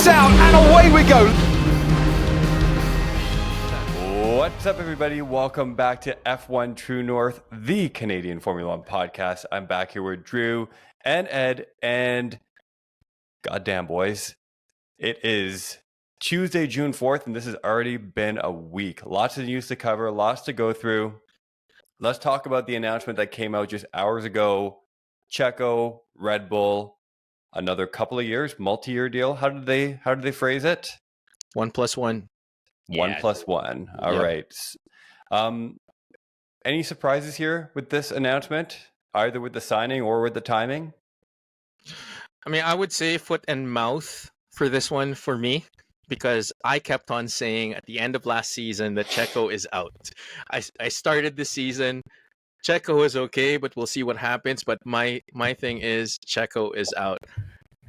out, and away we go. What's up, everybody? Welcome back to F1 True North, the Canadian Formula One podcast. I'm back here with Drew and Ed, and goddamn, boys, it is Tuesday, June 4th, and this has already been a week. Lots of news to cover, lots to go through. Let's talk about the announcement that came out just hours ago. Checo, Red Bull, another couple of years, multi-year deal. How did they phrase it? 1+1. One plus one. All right. Any surprises here with this announcement, either with the signing or with the timing? I mean, I would say foot and mouth for this one for me, because I kept on saying at the end of last season that Checo is out. I started the season, Checo is okay, but we'll see what happens. But my thing is Checo is out.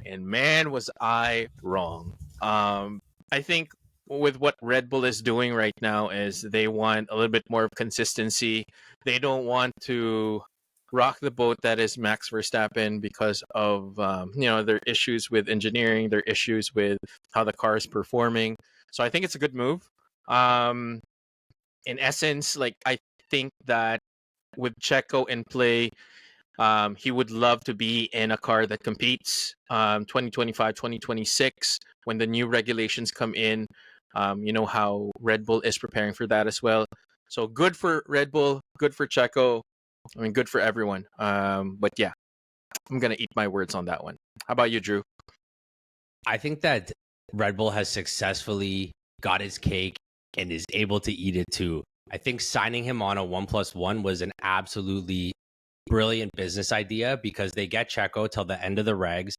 And man, was I wrong. I think with what Red Bull is doing right now is they want a little bit more of consistency. They don't want to rock the boat that is Max Verstappen because of their issues with engineering, their issues with how the car is performing. So I think it's a good move. In essence, I think that with Checo in play, he would love to be in a car that competes 2025, 2026 when the new regulations come in. You know how Red Bull is preparing for that as well. So good for Red Bull, good for Checo. I mean, good for everyone. But yeah, I'm going to eat my words on that one. How about you, Drew? I think that Red Bull has successfully got his cake and is able to eat it too. I think signing him on a 1+1 was an absolutely brilliant business idea because they get Checo till the end of the regs.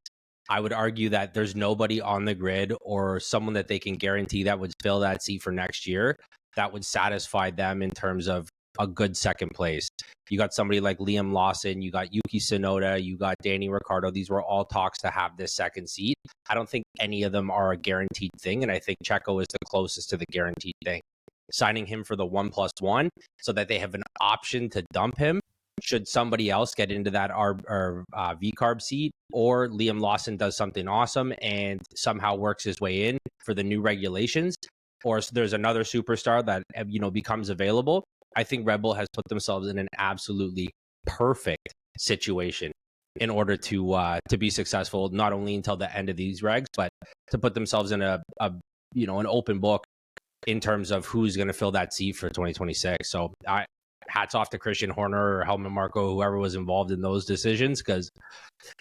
I would argue that there's nobody on the grid or someone that they can guarantee that would fill that seat for next year that would satisfy them in terms of a good second place. You got somebody like Liam Lawson, you got Yuki Tsunoda, you got Danny Ricciardo. These were all talks to have this second seat. I don't think any of them are a guaranteed thing, and I think Checo is the closest to the guaranteed thing. Signing him for the 1+1 so that they have an option to dump him should somebody else get into that V-carb seat, or Liam Lawson does something awesome and somehow works his way in for the new regulations, or there's another superstar that becomes available. I think Red Bull has put themselves in an absolutely perfect situation in order to be successful, not only until the end of these regs, but to put themselves in an open book in terms of who's going to fill that seat for 2026. So hats off to Christian Horner or Helmut Marko, whoever was involved in those decisions, because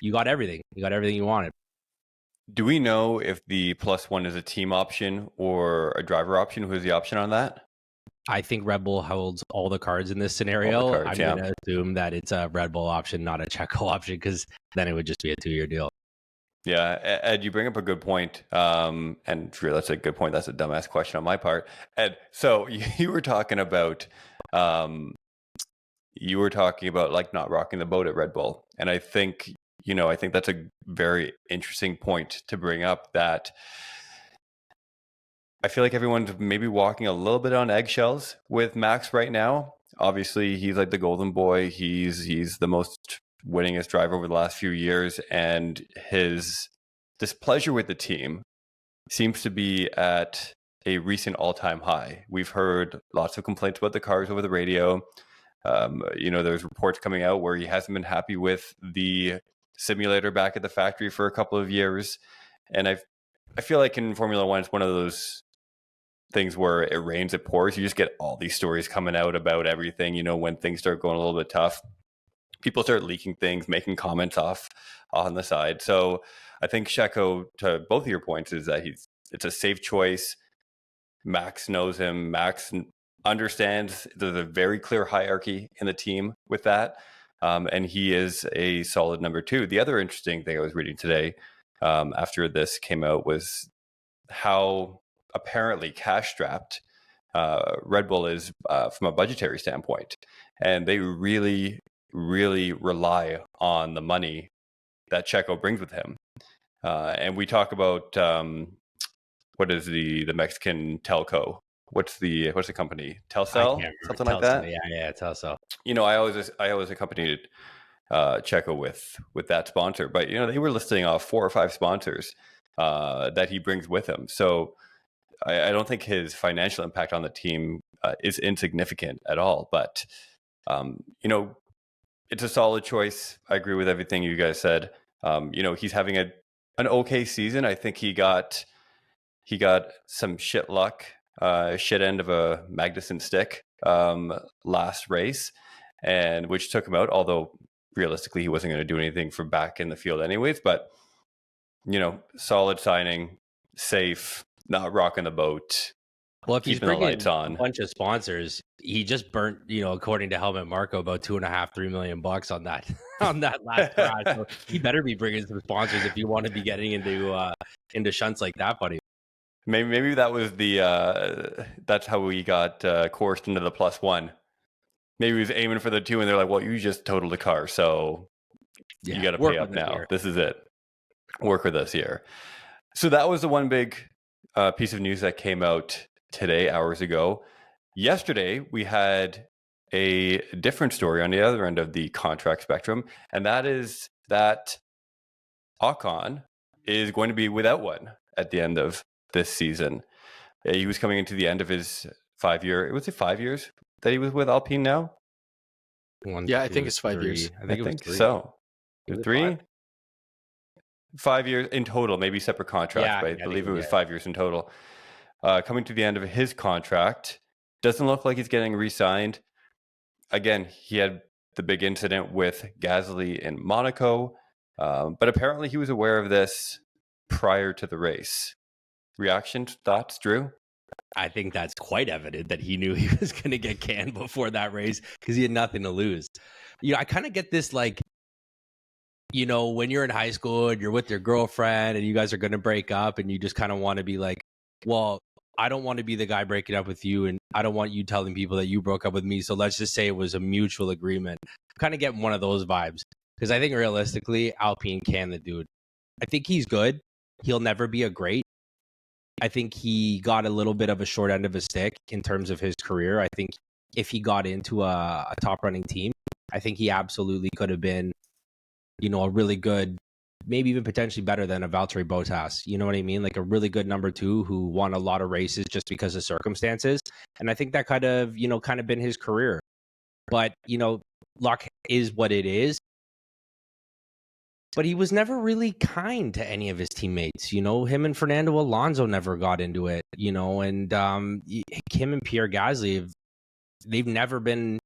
you got everything. You got everything you wanted. Do we know if the +1 is a team option or a driver option? Who's the option on that? I think Red Bull holds all the cards in this scenario. I'm going to assume that it's a Red Bull option, not a Checo option, because then it would just be a 2-year deal. Yeah, Ed, you bring up a good point. And Drew, that's a good point. That's a dumbass question on my part. Ed, so you were talking about not rocking the boat at Red Bull. And I think that's a very interesting point to bring up, that I feel like everyone's maybe walking a little bit on eggshells with Max right now. Obviously, he's like the golden boy. He's the most winningest driver over the last few years, and his displeasure with the team seems to be at a recent all-time high. We've heard lots of complaints about the cars over the radio. There's reports coming out where he hasn't been happy with the simulator back at the factory for a couple of years. And I feel like in Formula One, it's one of those things where it rains, it pours. You just get all these stories coming out about everything. When things start going a little bit tough, people start leaking things, making comments off on the side. So I think Checo, to both of your points, is that it's a safe choice. Max knows him. Max understands there's a very clear hierarchy in the team with that. And he is a solid number 2. The other interesting thing I was reading today after this came out was how apparently cash-strapped Red Bull is from a budgetary standpoint. And they really, really rely on the money that Checo brings with him. And we talk about what is the Mexican telco? What's the company? Telcel, something like that. Yeah, Telcel. I always accompanied Checo with that sponsor, but they were listing off 4 or 5 sponsors that he brings with him. So I don't think his financial impact on the team is insignificant at all. But, it's a solid choice. I agree with everything you guys said. He's having an okay season. I think he got some shit luck, shit end of a Magnussen stick last race, and which took him out. Although realistically, he wasn't going to do anything from back in the field anyways. But solid signing, safe, not rocking the boat. Well, if he's keeping the bringing lights on. a bunch of sponsors, he just burnt, according to Helmut Marko, about $2.5-3 million on that last crash. So he better be bringing some sponsors if you want to be getting into shunts like that, buddy. Maybe that was that's how we got coursed into the +1. Maybe he was aiming for the 2, and they're like, "Well, you just totaled a car, so you got to pay up now. This is it. Work with us here." So that was the one big piece of news that came out today, hours ago. Yesterday, we had a different story on the other end of the contract spectrum, and that is that Ocon is going to be without one at the end of this season. He was coming into the end of his 5-year. Was it 5 years that he was with Alpine now? I think it's 5 years. I think it was 3. So 3? 5 years in total, maybe separate contracts, but I believe it was 5 years in total. Coming to the end of his contract, doesn't look like he's getting re-signed. Again, he had the big incident with Gasly in Monaco, but apparently he was aware of this prior to the race. Reactions, thoughts, Drew? I think that's quite evident that he knew he was going to get canned before that race because he had nothing to lose. I kind of get this, like, when you're in high school and you're with your girlfriend and you guys are going to break up and you just kind of want to be like, well, I don't want to be the guy breaking up with you, and I don't want you telling people that you broke up with me. So let's just say it was a mutual agreement. Kind of getting one of those vibes because I think realistically, Alpine canned the dude. I think he's good. He'll never be a great. I think he got a little bit of a short end of a stick in terms of his career. I think if he got into a top running team, I think he absolutely could have been, a really good, maybe even potentially better than a Valtteri Bottas. You know what I mean? Like a really good number 2 who won a lot of races just because of circumstances. And I think that kind of been his career. But, luck is what it is. But he was never really kind to any of his teammates. Him and Fernando Alonso never got into it, and him and Pierre Gasly, they've never been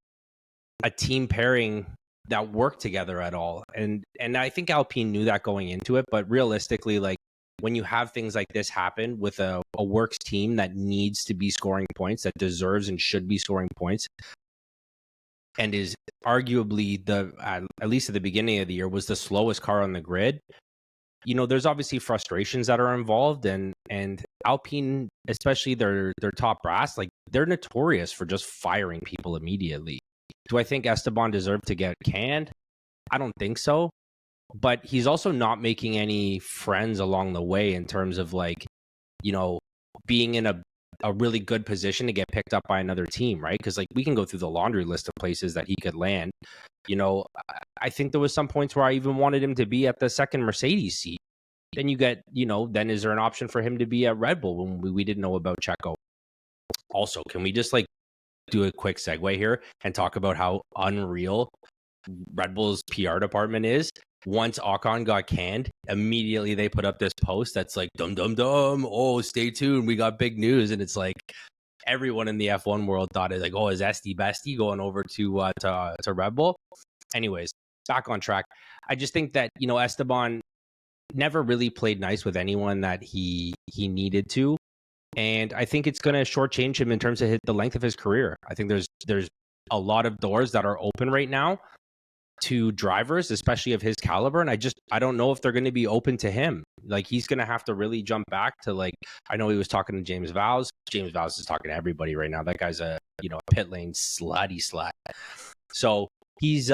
a team pairing that worked together at all. And I think Alpine knew that going into it, but realistically, like when you have things like this happen with a works team that needs to be scoring points, that deserves and should be scoring points, and is arguably at least at the beginning of the year, was the slowest car on the grid. There's obviously frustrations that are involved, and Alpine, especially their top brass, like they're notorious for just firing people immediately. Do I think Esteban deserved to get canned? I don't think so. But he's also not making any friends along the way in terms of being in a really good position to get picked up by another team, right? Because we can go through the laundry list of places that he could land. I think there was some points where I even wanted him to be at the second Mercedes seat. Then you get, then is there an option for him to be at Red Bull when we didn't know about Checo? Also, can we just do a quick segue here and talk about how unreal Red Bull's PR department is? Once Ocon got canned, immediately they put up this post that's like, dum, dum, dum. Oh, stay tuned. We got big news. And it's like everyone in the F1 world thought it's like, oh, is Esty Bestie going over to Red Bull? Anyways, back on track. I just think that, Esteban never really played nice with anyone that he needed to. And I think it's going to shortchange him in terms of the length of his career. I think there's a lot of doors that are open right now to drivers, especially of his caliber. And I don't know if they're going to be open to him. Like he's going to have to really jump back to I know he was talking to James Vowles. James Vowles is talking to everybody right now. That guy's a pit lane slutty slut. So he's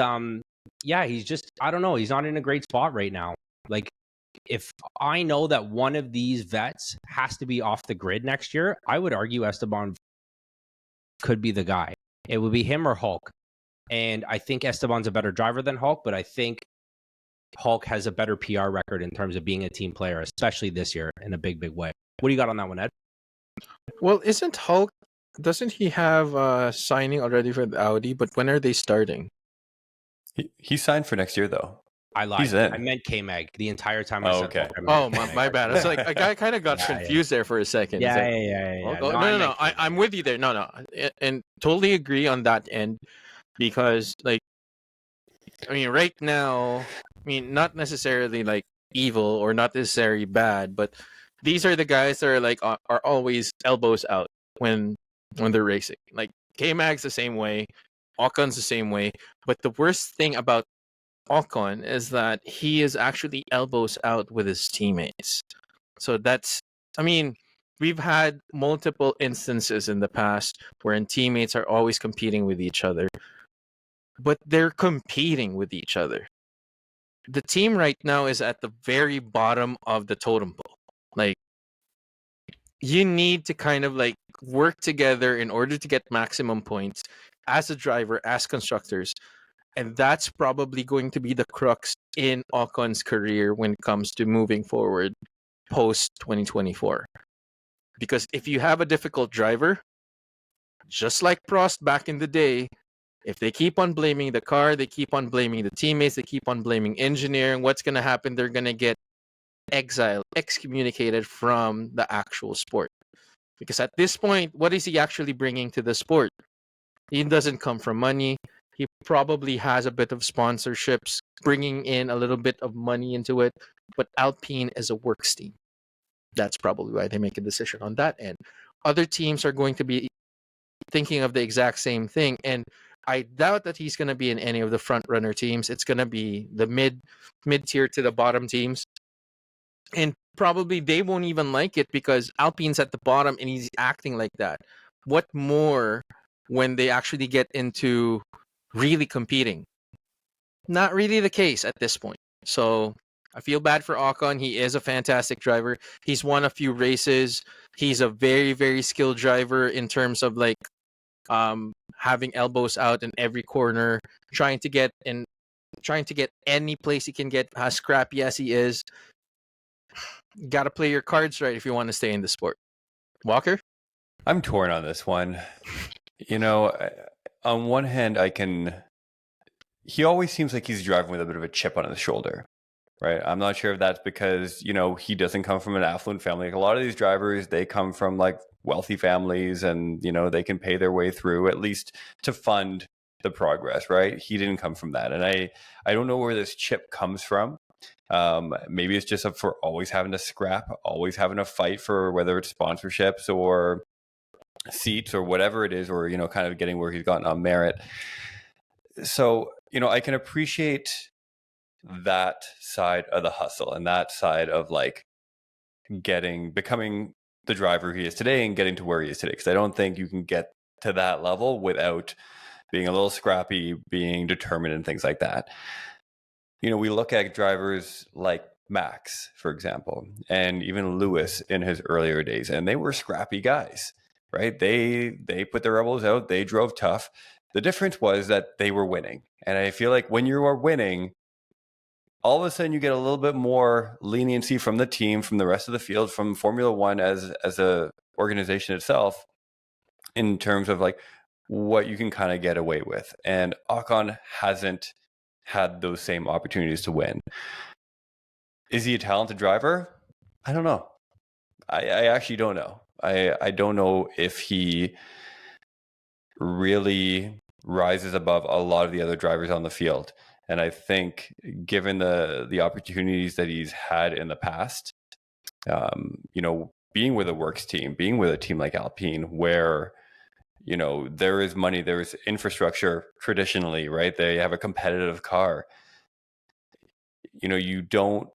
he's just, I don't know. He's not in a great spot right now. If I know that one of these vets has to be off the grid next year, I would argue Esteban could be the guy. It would be him or Hulk. And I think Esteban's a better driver than Hulk, but I think Hulk has a better PR record in terms of being a team player, especially this year in a big, big way. What do you got on that one, Ed? Well, isn't Hulk? Doesn't he have signing already for the Audi? But when are they starting? He signed for next year though. I lied. He's in. I meant K-Mag. The entire time I Oh, said okay. Hulk, I meant Oh, K-Mag. my bad. It's like I kind of got Yeah, confused there for a second. It's Yeah, like, yeah. oh, no. I'm with you there. No, and totally agree on that end because, like, I mean, right now, I mean, not necessarily like evil or not necessarily bad, but these are the guys that are like are always elbows out when they're racing. Like K-Mag's the same way, Ocon's the same way, but the worst thing about Ocon is that he is actually elbows out with his teammates. So that's, I mean, we've had multiple instances in the past wherein teammates are always competing with each other, but they're competing with each other. The team right now is at the very bottom of the totem pole. Like, you need to kind of like work together in order to get maximum points as a driver, as constructors. And that's probably going to be the crux in Ocon's career when it comes to moving forward post 2024. Because if you have a difficult driver, just like Prost back in the day, if they keep on blaming the car, they keep on blaming the teammates, they keep on blaming engineering, what's going to happen? They're going to get exiled, excommunicated from the actual sport. Because at this point, what is he actually bringing to the sport? He doesn't come from money. He probably has a bit of sponsorships, bringing in a little bit of money into it. But Alpine is a works team. That's probably why they make a decision on that end. Other teams are going to be thinking of the exact same thing. And I doubt that he's going to be in any of the front runner teams. It's going to be the mid tier to the bottom teams. And probably they won't even like it because Alpine's at the bottom and he's acting like that. What more when they actually get into really competing? Not really the case at this point. So I feel bad for Ocon. He is a fantastic driver. He's won a few races. He's a very, very skilled driver in terms of like having elbows out in every corner, trying to get any place he can get, as scrappy as he is. You got to play your cards right if you want to stay in the sport. Walker? I'm torn on this one. You know, on one hand, he always seems like he's driving with a bit of a chip on his shoulder, right? I'm not sure if that's because, you know, he doesn't come from an affluent family. Like a lot of these drivers, they come from like wealthy families and, you know, they can pay their way through at least to fund the progress, right? He didn't come from that. And I don't know where this chip comes from. Maybe it's just for always having to scrap, always having to fight for whether it's sponsorships or seats or whatever it is, or, you know, kind of getting where he's gotten on merit. So, you know, I can appreciate that side of the hustle and that side of like becoming the driver he is today and getting to where he is today. Because I don't think you can get to that level without being a little scrappy, being determined and things like that. You know, we look at drivers like Max, for example, and even Lewis in his earlier days, and they were scrappy guys, right? They put their elbows out, they drove tough. The difference was that they were winning. And I feel like when you are winning, all of a sudden you get a little bit more leniency from the team, from the rest of the field, from Formula One as a organization itself, in terms of like what you can kind of get away with. And Ocon hasn't had those same opportunities to win. Is he a talented driver? I don't know. I actually don't know. I don't know if he really rises above a lot of the other drivers on the field. And I think given the opportunities that he's had in the past, you know, being with a works team, being with a team like Alpine, where, you know, there is money, there's infrastructure traditionally, right? They have a competitive car. You know, you don't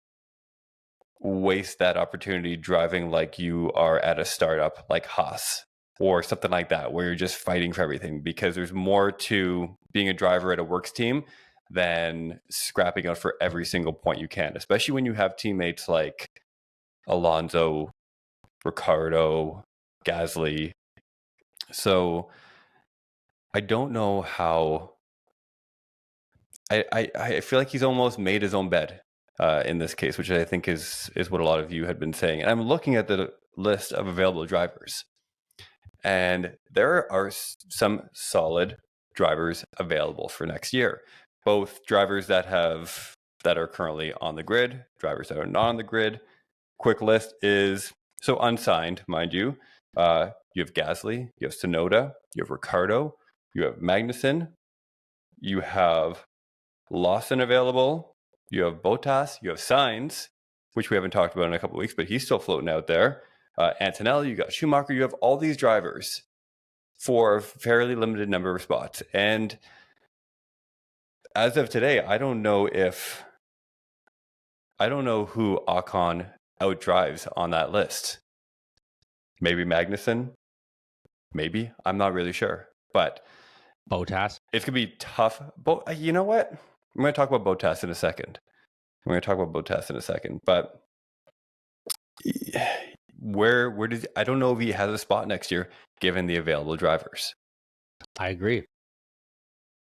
waste that opportunity driving like you are at a startup like Haas or something like that, where you're just fighting for everything, because there's more to being a driver at a works team than scrapping out for every single point you can, especially when you have teammates like Alonso, Ricardo, Gasly. So I don't know how. I feel like he's almost made his own bed in this case, which I think is what a lot of you had been saying. And I'm looking at the list of available drivers, and there are some solid drivers available for next year. Both drivers that are currently on the grid, drivers that are not on the grid. Quick list is so unsigned, mind you. You have Gasly, you have Tsunoda, you have Ricciardo, you have Magnussen, you have Lawson available, you have Bottas, you have Sainz, which we haven't talked about in a couple of weeks, but he's still floating out there. Antonelli, you got Schumacher, you have all these drivers for a fairly limited number of spots. And as of today, I don't know who Ocon outdrives on that list. Maybe Magnussen, maybe, I'm not really sure, but Bottas. it's gonna be tough. But you know what? I'm going to talk about Bottas in a second. But where does I don't know if he has a spot next year given the available drivers. I agree.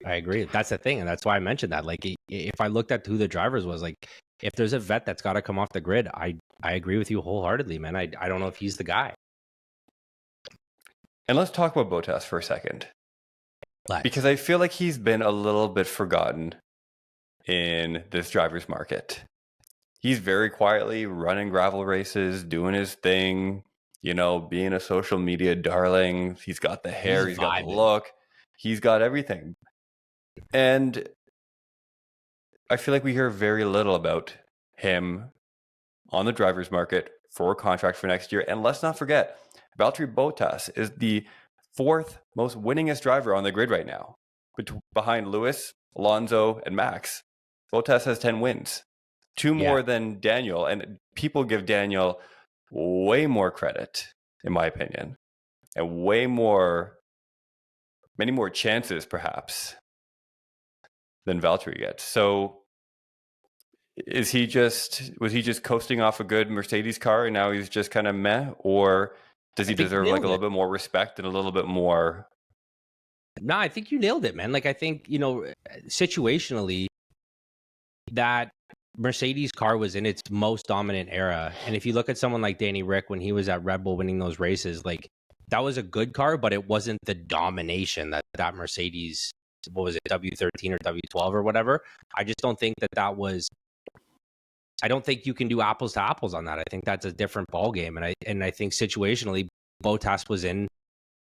That's the thing, and that's why I mentioned that. Like, if I looked at who the drivers was, like, if there's a vet that's got to come off the grid, I agree with you wholeheartedly, man. I don't know if he's the guy. And let's talk about Bottas for a second. Because I feel like he's been a little bit forgotten in this driver's market. He's very quietly running gravel races, doing his thing, being a social media darling. He's got the hair, he's got the look, he's got everything. And I feel like we hear very little about him on the driver's market for a contract for next year. And let's not forget, Valtteri Bottas is the fourth most winningest driver on the grid right now, behind Lewis, Alonso, and Max. Bottas has 10 wins, two more than Daniel, and people give Daniel way more credit, in my opinion, and many more chances, perhaps, than Valtteri gets. So, was he just coasting off a good Mercedes car, and now he's just kind of meh, or does he deserve like a little bit more respect and a little bit more? No, I think you nailed it, man. Like, I think, situationally, that Mercedes car was in its most dominant era. And if you look at someone like Danny Rick, when he was at Red Bull winning those races, like, that was a good car, but it wasn't the domination that Mercedes, what was it, W13 or W12 or whatever. I just don't think that was, I don't think you can do apples to apples on that. I think that's a different ball game. And I think situationally, Bottas was in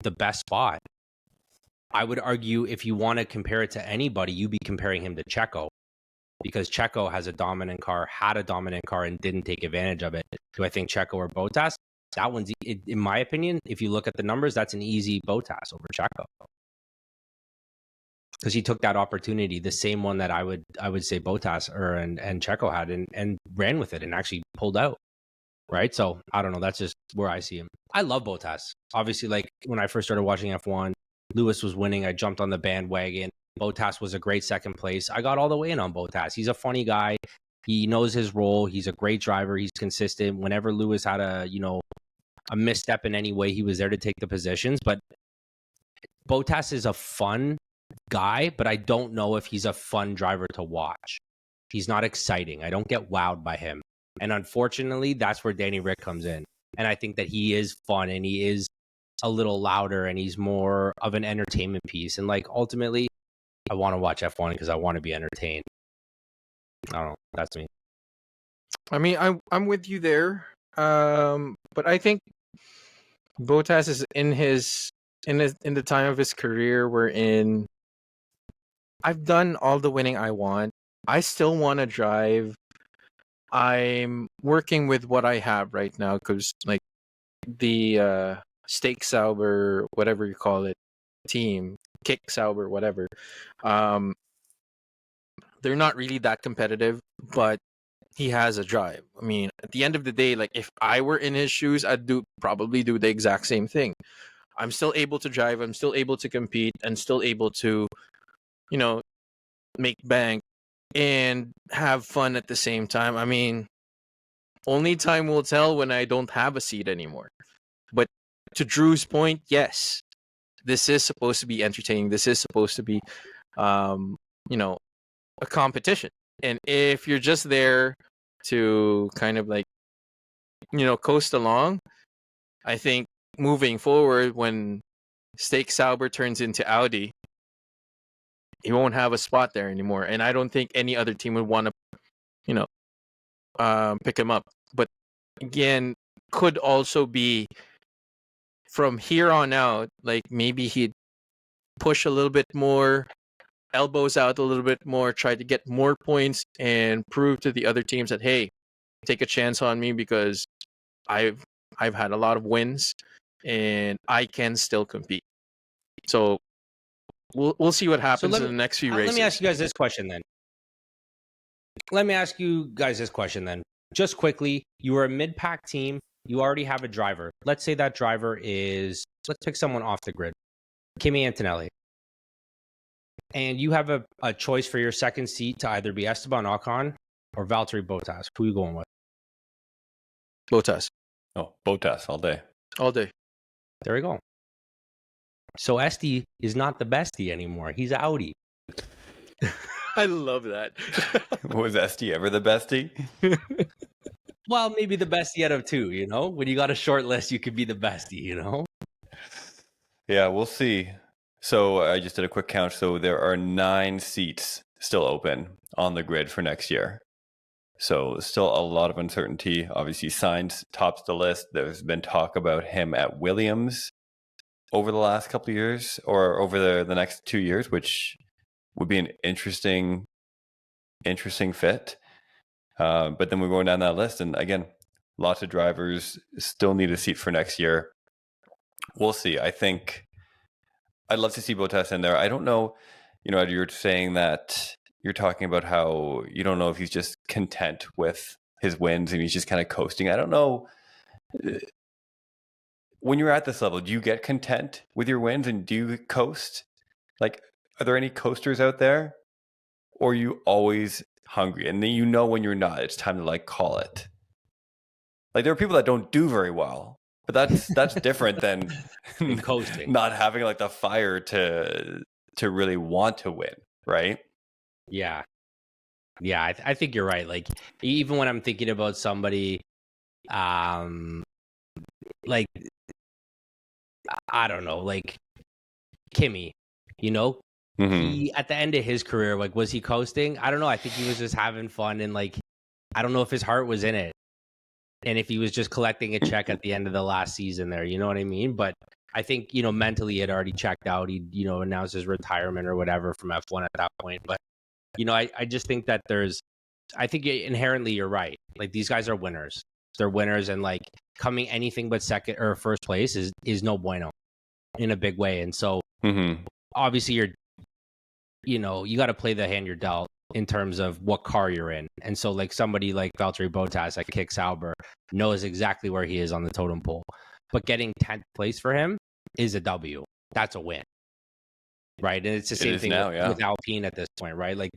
the best spot. I would argue, if you want to compare it to anybody, you'd be comparing him to Checo, because Checo had a dominant car, and didn't take advantage of it. Do I think Checo or Bottas? That one's, in my opinion, if you look at the numbers, that's an easy Bottas over Checo, because he took that opportunity, the same one that I would say Bottas and Checo had, and ran with it and actually pulled out. Right. So I don't know. That's just where I see him. I love Bottas. Obviously, like, when I first started watching F1, Lewis was winning. I jumped on the bandwagon. Bottas was a great second place. I got all the way in on Bottas. He's a funny guy. He knows his role. He's a great driver. He's consistent. Whenever Lewis had a misstep in any way, he was there to take the positions. But Bottas is a fun guy, but I don't know if he's a fun driver to watch. He's not exciting. I don't get wowed by him. And unfortunately, that's where Danny Rick comes in. And I think that he is fun, and he is a little louder, and he's more of an entertainment piece. And, like, ultimately, I want to watch F1 because I want to be entertained. I don't know. That's me. I mean, I'm with you there. But I think Bottas is in the time of his career wherein I've done all the winning I want. I still want to drive. I'm working with what I have right now, because, like, the Steak Sauber, whatever you call it, team, Kick Sauber, whatever. They're not really that competitive, but he has a drive. I mean, at the end of the day, like, if I were in his shoes, I'd probably do the exact same thing. I'm still able to drive. I'm still able to compete, and still able to, make bank and have fun at the same time. I mean, only time will tell when I don't have a seat anymore. But to Drew's point, yes, this is supposed to be entertaining. This is supposed to be, a competition. And if you're just there to kind of like, coast along. I think moving forward, when Steak Sauber turns into Audi, he won't have a spot there anymore. And I don't think any other team would want to, pick him up. But again, could also be from here on out, like maybe he'd push a little bit more, elbows out a little bit more, try to get more points and prove to the other teams that, hey, take a chance on me because I've had a lot of wins and I can still compete. So we'll see what happens in the next few races. Let me ask you guys this question then. Just quickly, you are a mid-pack team. You already have a driver. Let's say that driver is, let's pick someone off the grid. Kimi Antonelli. And you have a choice for your second seat to either be Esteban Ocon or Valtteri Bottas. Who are you going with? Bottas. Oh, Bottas all day. All day. There we go. So Esty is not the bestie anymore. He's Audi. I love that. Was Esty ever the bestie? Well, maybe the bestie out of two, When you got a short list, you could be the bestie, Yeah, we'll see. So I just did a quick count. So there are 9 seats still open on the grid for next year. So still a lot of uncertainty. Obviously, Sainz tops the list. There's been talk about him at Williams over the last couple of years or over the next 2 years, which would be an interesting fit. But then we're going down that list. And again, lots of drivers still need a seat for next year. We'll see. I think I'd love to see Bottas in there. I don't know, you're saying that you're talking about how you don't know if he's just content with his wins and he's just kind of coasting. I don't know. When you're at this level, do you get content with your wins and do you coast? Like, are there any coasters out there? Or are you always hungry? And then when you're not, it's time to like call it. Like there are people that don't do very well, but that's different than coasting. Not having like the fire to really want to win, right? Yeah. Yeah, I think you're right. Like, even when I'm thinking about somebody, like, I don't know, like Kimi, Mm-hmm. He, at the end of his career, like, was he coasting? I don't know. I think he was just having fun and, like, I don't know if his heart was in it. And if he was just collecting a check at the end of the last season there, you know what I mean? But I think, mentally he had already checked out. He, announced his retirement or whatever from F1 at that point. But, I just think that I think inherently you're right. Like, these guys are winners. They're winners, and like coming anything but second or first place is no bueno in a big way. And so obviously you got to play the hand you're dealt in terms of what car you're in. And so like somebody like Valtteri Bottas at Kick Sauber knows exactly where he is on the totem pole. But getting 10th place for him is a W. That's a win. Right. And it's the same thing with Alpine at this point, right? Like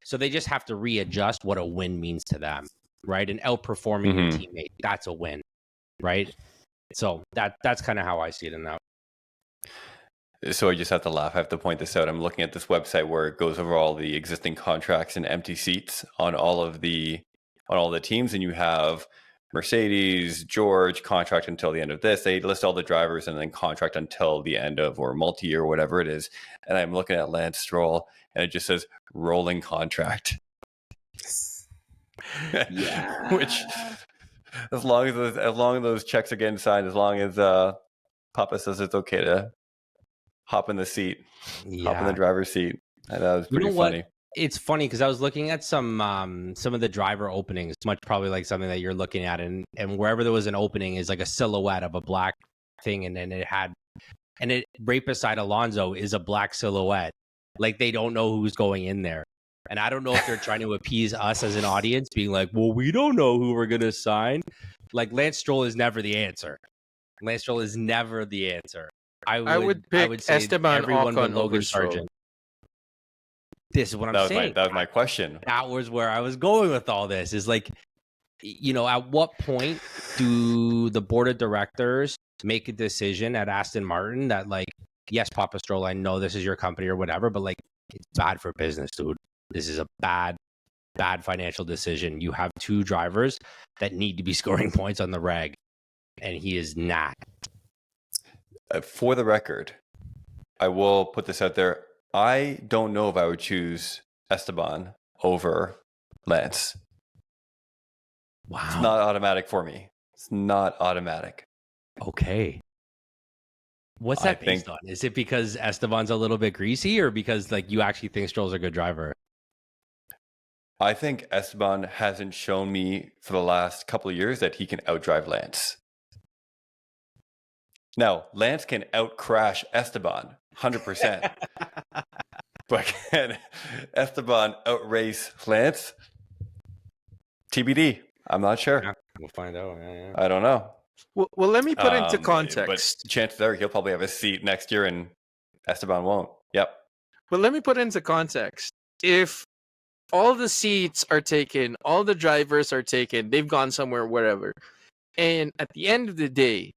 so they just have to readjust what a win means to them. Right. And outperforming your teammate, that's a win. Right. So that's kind of how I see it in that. So I just have to laugh. I have to point this out. I'm looking at this website where it goes over all the existing contracts and empty seats on all the teams, and you have Mercedes, George, contract until the end of this. They list all the drivers and then contract until the end of or multi-year or whatever it is. And I'm looking at Lance Stroll, and it just says rolling contract. Yeah. Which, as long as those checks are getting signed, as long as Papa says it's okay to hop in the seat, hop in the driver's seat. That was pretty funny. It's funny because I was looking at some of the driver openings, much probably like something that you're looking at, and wherever there was an opening is like a silhouette of a black thing, and then it right beside Alonso is a black silhouette. Like they don't know who's going in there. And I don't know if they're trying to appease us as an audience, being like, well, we don't know who we're going to sign. Like Lance Stroll is never the answer. Lance Stroll is never the answer. I would say Esteban everyone Ocon but Logan Sargent. This is what I'm saying. That was my question. That was where I was going with all this. Is like, at what point do the board of directors make a decision at Aston Martin that like, yes, Papa Stroll, I know this is your company or whatever, but like, it's bad for business, dude. This is a bad bad financial decision. You have two drivers that need to be scoring points on the reg, and he is not. For the record, I will put this out there. I don't know if I would choose Esteban over Lance. Wow. It's not automatic for me. It's not automatic. Okay. What's that based on? Is it because Esteban's a little bit greasy, or because like you actually think Stroll's a good driver? I think Esteban hasn't shown me for the last couple of years that he can outdrive Lance. Now, Lance can outcrash Esteban 100%. But can Esteban outrace Lance? TBD. I'm not sure. Yeah, we'll find out. Yeah. I don't know. Well, let me put into context. But chances are he'll probably have a seat next year and Esteban won't. Yep. But let me put into context. If all the seats are taken, all the drivers are taken, they've gone somewhere, wherever. And at the end of the day,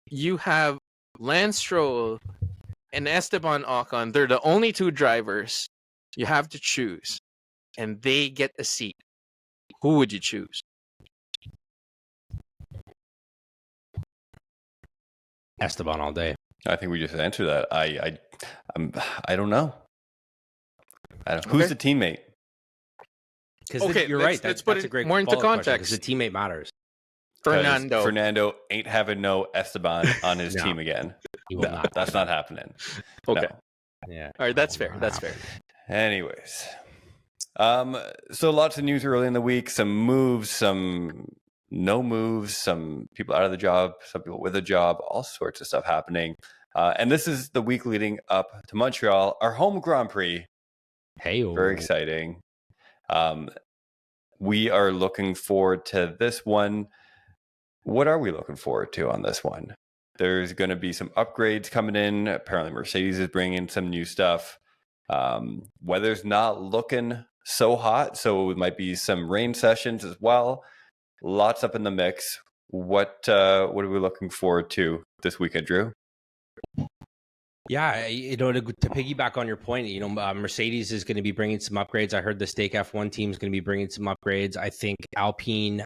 you have Lance Stroll and Esteban Ocon. They're the only two drivers you have to choose. And they get a seat. Who would you choose? Esteban all day. I think we just answered that. I don't know. Who's the teammate? Because you're right. That's a great more into context. Because the teammate matters. Fernando ain't having no Esteban on his team again. He will not. That's not happening. Okay. No. Yeah. All right. That's fair. That's fair. Anyways, so lots of news early in the week. Some moves, some no moves, some people out of the job, some people with a job, all sorts of stuff happening. And this is the week leading up to Montreal, our home Grand Prix. Hey, very exciting. We are looking forward to this one. What are we looking forward to on this one? There's going to be some upgrades coming in. Apparently, Mercedes is bringing in some new stuff. Weather's not looking so hot, so it might be some rain sessions as well. Lots up in the mix. What are we looking forward to this weekend, Drew? Yeah, to piggyback on your point, Mercedes is going to be bringing some upgrades. I heard the Stake F1 team is going to be bringing some upgrades. I think Alpine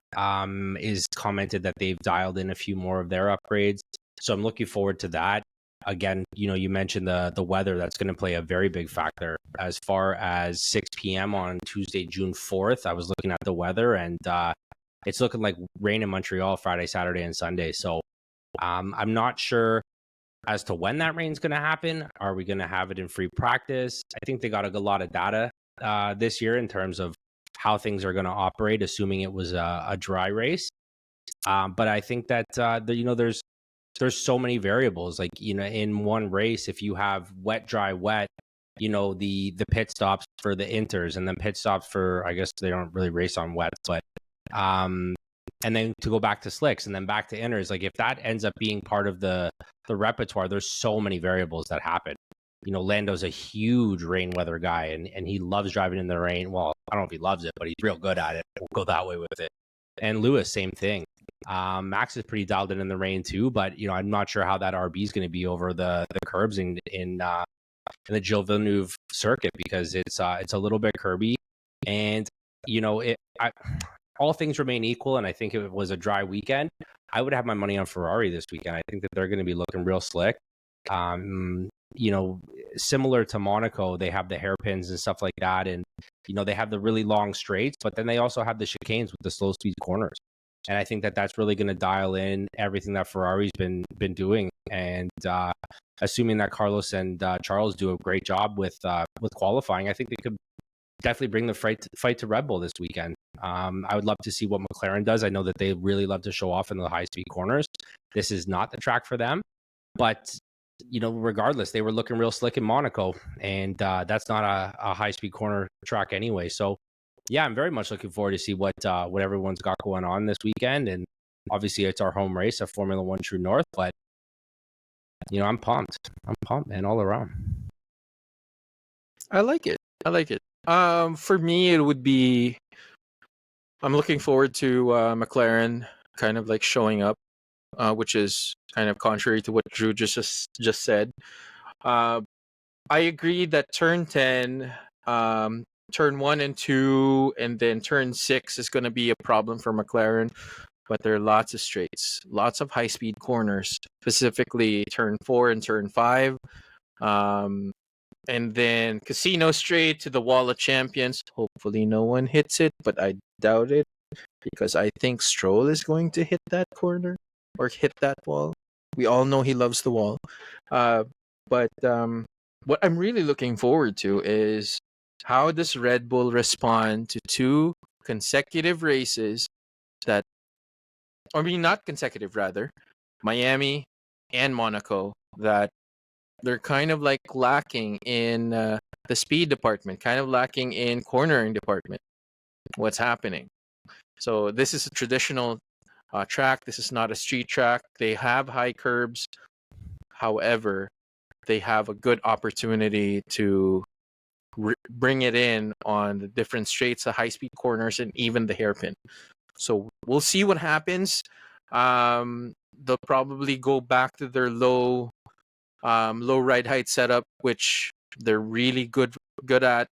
is commented that they've dialed in a few more of their upgrades. So I'm looking forward to that. Again, you mentioned the weather. That's going to play a very big factor. As far as 6 p.m. on Tuesday, June 4th, I was looking at the weather, and it's looking like rain in Montreal Friday, Saturday, and Sunday. So I'm not sure as to when that rain's going to happen. Are we going to have it in free practice? I think they got a lot of data this year in terms of how things are going to operate, assuming it was a dry race. But I think that there's so many variables. Like, in one race, if you have wet, dry, wet, the pit stops for the inters, and then pit stops for, I guess they don't really race on wet, but and then to go back to slicks and then back to inners. Like, if that ends up being part of the repertoire, there's so many variables that happen. Lando's a huge rain weather guy, and he loves driving in the rain. Well, I don't know if he loves it, but he's real good at it. We'll go that way with it. And Lewis, same thing. Max is pretty dialed in the rain too, but I'm not sure how that RB is going to be over the curbs in the Gilles Villeneuve circuit, because it's a little bit curby, and all things remain equal, and I think if it was a dry weekend, I would have my money on Ferrari this weekend. I think that they're going to be looking real slick. Similar to Monaco, they have the hairpins and stuff like that, and they have the really long straights, but then they also have the chicanes with the slow speed corners. And I think that that's really going to dial in everything that Ferrari's been doing. And assuming that Carlos and Charles do a great job with qualifying, I think they could definitely bring the fight to Red Bull this weekend. I would love to see what McLaren does. I know that they really love to show off in the high-speed corners. This is not the track for them. But, regardless, they were looking real slick in Monaco. And that's not a high-speed corner track anyway. So, yeah, I'm very much looking forward to see what everyone's got going on this weekend. And obviously, it's our home race at Formula One True North. But, I'm pumped. Man, all around. I like it. For me, it would be, I'm looking forward to McLaren kind of like showing up, which is kind of contrary to what Drew just said. I agree that turn 10, turn 1 and 2, and then turn 6 is going to be a problem for McLaren. But there are lots of straights, lots of high-speed corners, specifically turn 4 and turn 5. And then Casino straight to the Wall of Champions. Hopefully no one hits it, but I doubt it because I think Stroll is going to hit that corner or hit that wall. We all know he loves the wall. But what I'm really looking forward to is how does Red Bull respond to 2 consecutive races that, I mean, not consecutive, rather, Miami and Monaco, that they're kind of like lacking in the speed department, kind of lacking in cornering department. What's happening? So this is a traditional track. This is not a street track. They have high curbs. However, they have a good opportunity to bring it in on the different straights, the high-speed corners, and even the hairpin. So we'll see what happens. They'll probably go back to their low ride height setup, which they're really good at,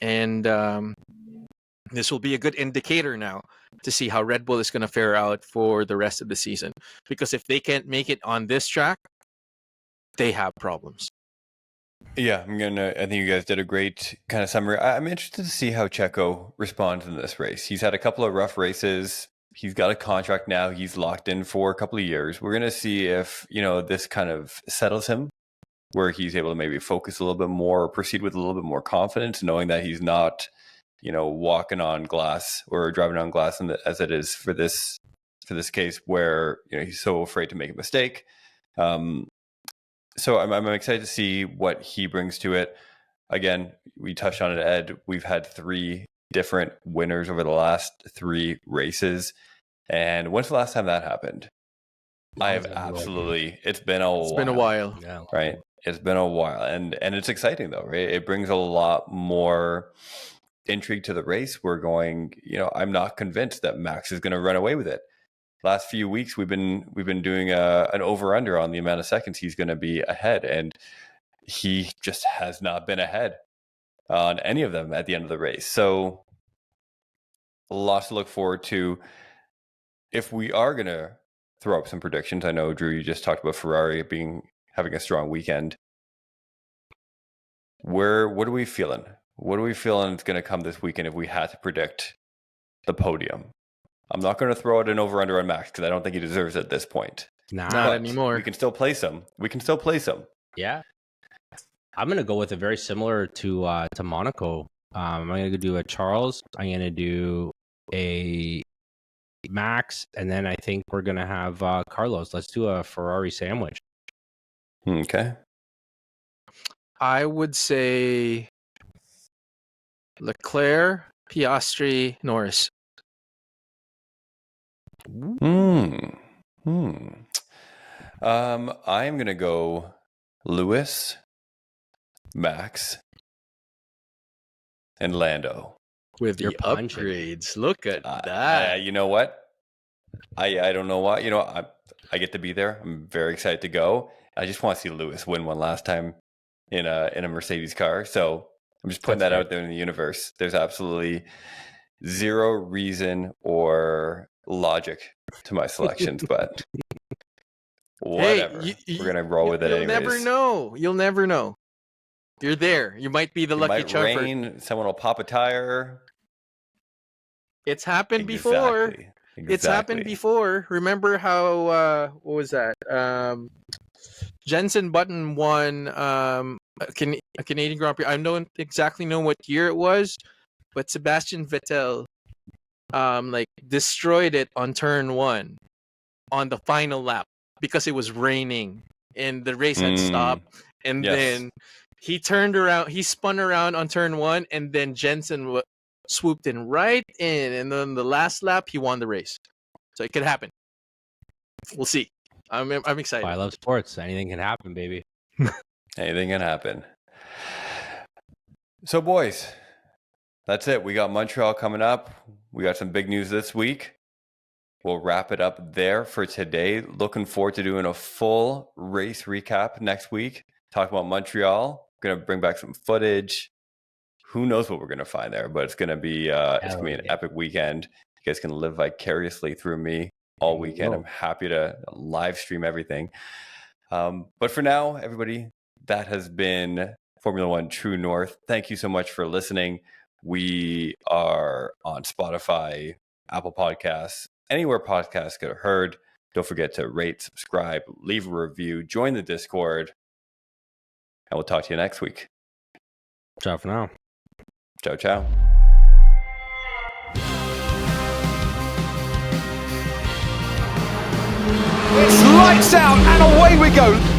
and this will be a good indicator now to see how Red Bull is going to fare out for the rest of the season. Because if they can't make it on this track, they have problems. Yeah, I think you guys did a great kind of summary. I'm interested to see how Checo responds in this race. He's had a couple of rough races. He's got a contract now. He's locked in for a couple of years. We're going to see if, this kind of settles him, where he's able to maybe focus a little bit more or proceed with a little bit more confidence, knowing that he's not, walking on glass or driving on glass as it is for this case where, he's so afraid to make a mistake. So I'm excited to see what he brings to it. Again, we touched on it, Ed. We've had 3 different winners over the last 3 races. And when's the last time that happened? It's been a while. Yeah. Right? It's been a while. And it's exciting though, right? It brings a lot more intrigue to the race. We're going, I'm not convinced that Max is going to run away with it. Last few weeks we've been doing an over-under on the amount of seconds he's going to be ahead, and he just has not been ahead on any of them at the end of the race. So lots to look forward to. If we are going to throw up some predictions, I know, Drew, you just talked about Ferrari having a strong weekend. What are we feeling? What are we feeling is going to come this weekend if we had to predict the podium? I'm not going to throw out an over-under on Max because I don't think he deserves it at this point. Not anymore. We can still place him. Yeah. I'm going to go with a very similar to Monaco. I'm going to do a Charles. I'm going to do a Max. And then I think we're going to have Carlos. Let's do a Ferrari sandwich. Okay. I would say Leclerc, Piastri, Norris. I'm going to go Lewis, Max, and Lando. With your upgrades. Look at that. You know what? I don't know why. I get to be there. I'm very excited to go. I just want to see Lewis win one last time in a Mercedes car. So I'm just putting that out there in the universe. There's absolutely zero reason or logic to my selections, but whatever. We're gonna roll with it anyways. You'll never know. You're there. You might be the lucky charmer. Someone will pop a tire. It's happened before. Exactly. It's happened before. Remember how what was that? Jenson Button won a Canadian Grand Prix. I don't exactly know what year it was, but Sebastian Vettel destroyed it on turn 1 on the final lap because it was raining and the race had stopped, and then he turned around, he spun around on turn 1, and then Jensen swooped in right in, and then the last lap he won the race. So it could happen. We'll see. I'm excited. I love sports. Anything can happen, baby. Anything can happen. So boys, that's it. We got Montreal coming up. We got some big news this week. We'll wrap it up there for today. Looking forward to doing a full race recap next week. Talk about Montreal. Going to bring back some footage. who knows what we're going to find there, but it's going to be an epic weekend. You guys can live vicariously through me all weekend. I'm happy to live stream everything. But for now, everybody, that has been Formula One True North. Thank you so much for listening. We are on Spotify, Apple Podcasts, anywhere podcasts get heard. Don't forget to rate, subscribe, leave a review, join the Discord, and we'll talk to you next week. Ciao for now. Ciao, ciao. It's lights out and away we go.